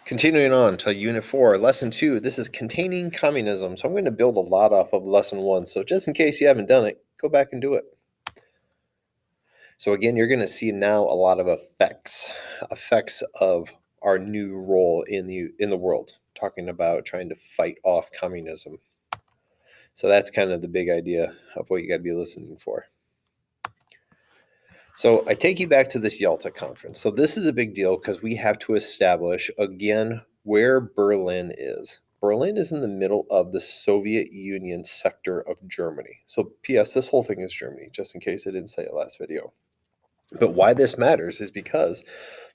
Continuing on to Unit 4, Lesson 2, this is Containing Communism. So I'm going to build a lot off of Lesson 1. So just in case you haven't done it, go back and do it. So again, you're going to see now a lot of effects of our new role in the world, talking about trying to fight off communism. So that's kind of the big idea of what you got to be listening for. So I take you back to this Yalta conference. So this is a big deal because we have to establish, again, where Berlin is. Berlin is in the middle of the Soviet Union sector of Germany. So P.S., this whole thing is Germany, just in case I didn't say it last video. But why this matters is because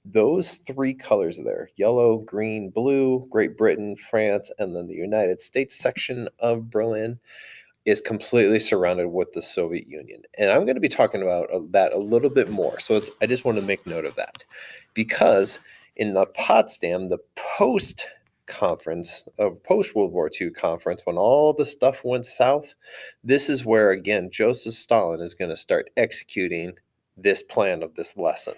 those three colors there, yellow, green, blue, Great Britain, France, and then the United States section of Berlin, is completely surrounded with the Soviet Union. And I'm going to be talking about that a little bit more. So I just want to make note of that. Because in the Potsdam, the post-World War II conference, when all the stuff went south, this is where, again, Joseph Stalin is going to start executing this plan of this lesson.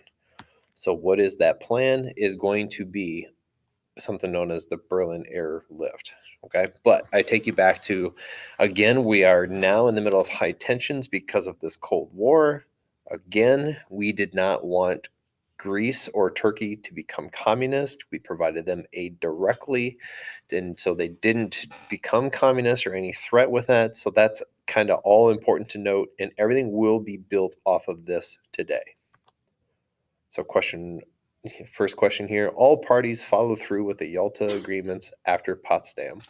So what is that plan? Is going to be something known as the Berlin airlift. Okay, but I take you back to, again, we are now in the middle of high tensions because of this Cold War. Again, we did not want Greece or Turkey to become communist. We provided them aid directly, and so they didn't become communist or any threat with that. So that's kind of all important to note, and everything will be built off of this today. So first question here, all parties follow through with the Yalta agreements after Potsdam.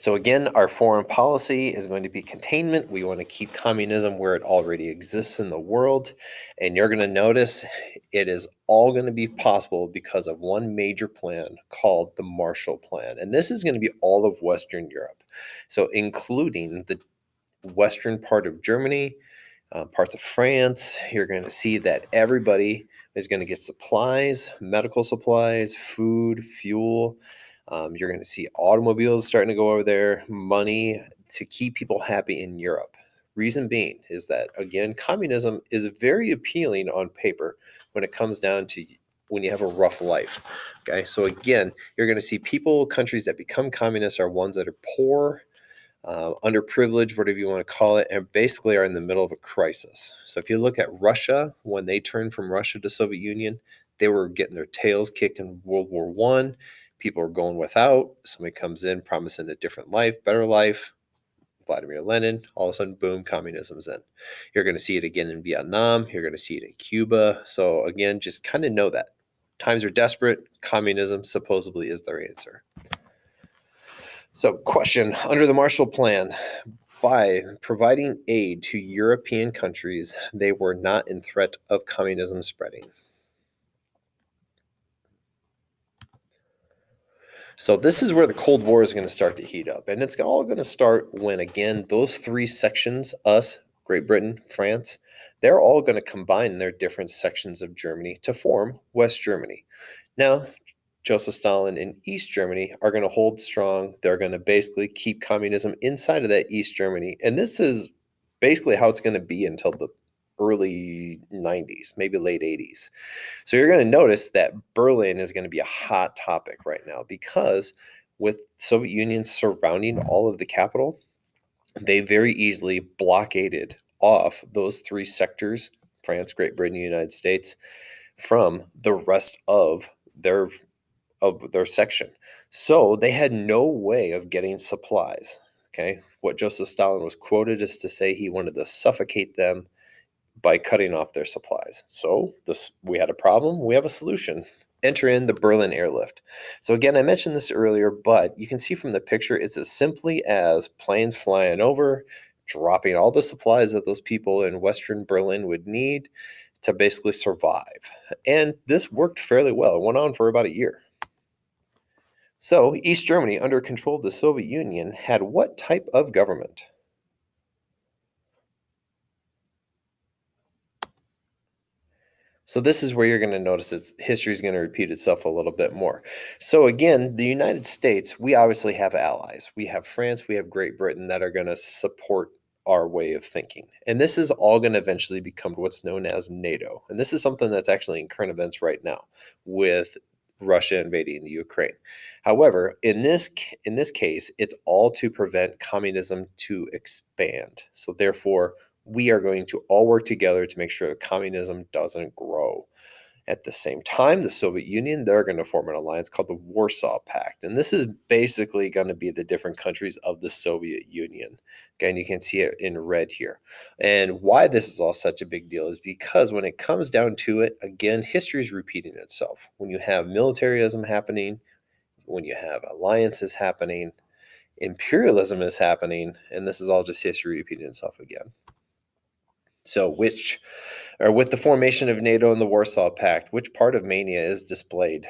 So again, our foreign policy is going to be containment. We want to keep communism where it already exists in the world. And you're going to notice it is all going to be possible because of one major plan called the Marshall Plan. And this is going to be all of Western Europe. So including the western part of Germany, parts of France. You're going to see that everybody is going to get supplies, medical supplies, food, fuel. You're going to see automobiles starting to go over there, money to keep people happy in Europe. Reason being is that, again, communism is very appealing on paper when it comes down to when you have a rough life. Okay, so again, you're going to see countries that become communist are ones that are poor, underprivileged, whatever you want to call it, and basically are in the middle of a crisis. So if you look at Russia, when they turned from Russia to Soviet Union, they were getting their tails kicked in World War I. People are going without. Somebody comes in promising a different life, better life. Vladimir Lenin, all of a sudden, boom, communism's in. You're going to see it again in Vietnam. You're going to see it in Cuba. So again, just kind of know that. Times are desperate. Communism supposedly is their answer. So question, under the Marshall Plan, by providing aid to European countries, they were not in threat of communism spreading. So this is where the Cold War is going to start to heat up. And it's all going to start when, again, those three sections, us, Great Britain, France, they're all going to combine their different sections of Germany to form West Germany. Now, Joseph Stalin and East Germany are going to hold strong. They're going to basically keep communism inside of that East Germany. And this is basically how it's going to be until the early 90s, maybe late 80s. So you're going to notice that Berlin is going to be a hot topic right now because with Soviet Union surrounding all of the capital, they very easily blockaded off those three sectors, France, Great Britain, United States, from the rest of their section. So they had no way of getting supplies. Okay. What Joseph Stalin was quoted is to say he wanted to suffocate them by cutting off their supplies. So we had a problem. We have a solution. Enter in the Berlin airlift. So again, I mentioned this earlier, but you can see from the picture, it's as simply as planes flying over, dropping all the supplies that those people in Western Berlin would need to basically survive. And this worked fairly well. It went on for about a year. So East Germany, under control of the Soviet Union, had what type of government? So this is where you're going to notice that history is going to repeat itself a little bit more. So again, the United States, we obviously have allies. We have France, we have Great Britain that are going to support our way of thinking. And this is all going to eventually become what's known as NATO. And this is something that's actually in current events right now with Russia invading the Ukraine. However, in this case, it's all to prevent communism to expand. So therefore, we are going to all work together to make sure that communism doesn't grow. At the same time, the Soviet Union, they're going to form an alliance called the Warsaw Pact. And this is basically going to be the different countries of the Soviet Union. Again, you can see it in red here. And why this is all such a big deal is because when it comes down to it, again, history is repeating itself. When you have militarism happening, when you have alliances happening, imperialism is happening, and this is all just history repeating itself again. So with the formation of NATO and the Warsaw Pact, which part of mania is displayed?